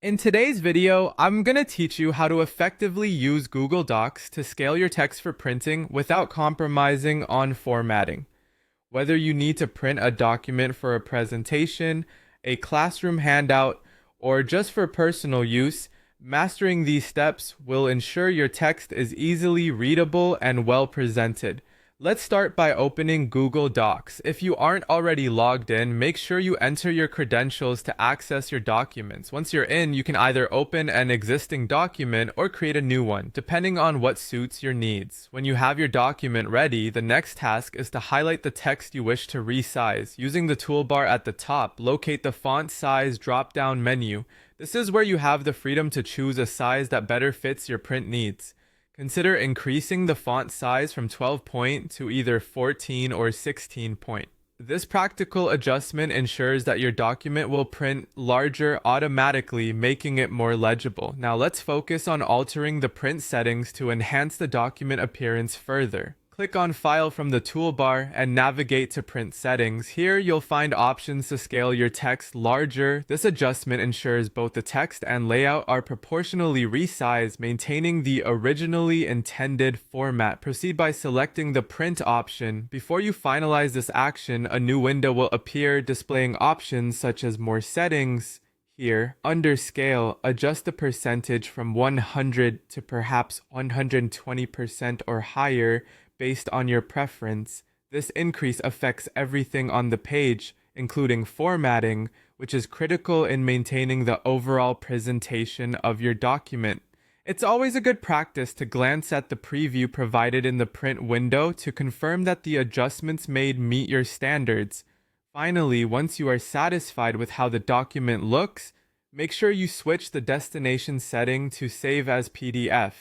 In today's video, I'm going to teach you how to effectively use Google Docs to scale your text for printing without compromising on formatting. Whether you need to print a document for a presentation, a classroom handout, or just for personal use, mastering these steps will ensure your text is easily readable and well presented. Let's start by opening Google Docs. If you aren't already logged in, make sure you enter your credentials to access your documents. Once you're in, you can either open an existing document or create a new one, depending on what suits your needs. When you have your document ready, the next task is to highlight the text you wish to resize. Using the toolbar at the top, locate the font size drop-down menu. This is where you have the freedom to choose a size that better fits your print needs. Consider increasing the font size from 12 point to either 14 or 16 point. This practical adjustment ensures that your document will print larger automatically, making it more legible. Now let's focus on altering the print settings to enhance the document appearance further. Click on File from the toolbar and navigate to Print Settings. Here you'll find options to scale your text larger. This adjustment ensures both the text and layout are proportionally resized, maintaining the originally intended format. Proceed by selecting the Print option. Before you finalize this action, a new window will appear displaying options such as more settings. Here, under Scale, adjust the percentage from 100 to perhaps 120% or higher based on your preference. This increase affects everything on the page, including formatting, which is critical in maintaining the overall presentation of your document. It's always a good practice to glance at the preview provided in the print window to confirm that the adjustments made meet your standards. Finally, once you are satisfied with how the document looks, make sure you switch the destination setting to Save as PDF.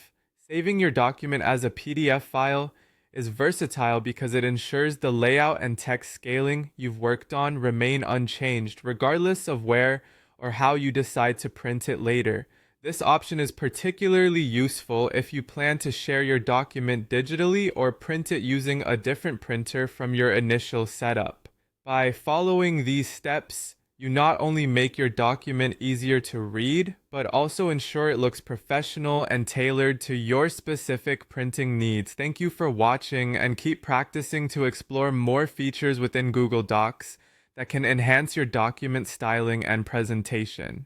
Saving your document as a PDF file is versatile because it ensures the layout and text scaling you've worked on remain unchanged, regardless of where or how you decide to print it later. This option is particularly useful if you plan to share your document digitally or print it using a different printer from your initial setup. By following these steps, you not only make your document easier to read, but also ensure it looks professional and tailored to your specific printing needs. Thank you for watching, and keep practicing to explore more features within Google Docs that can enhance your document styling and presentation.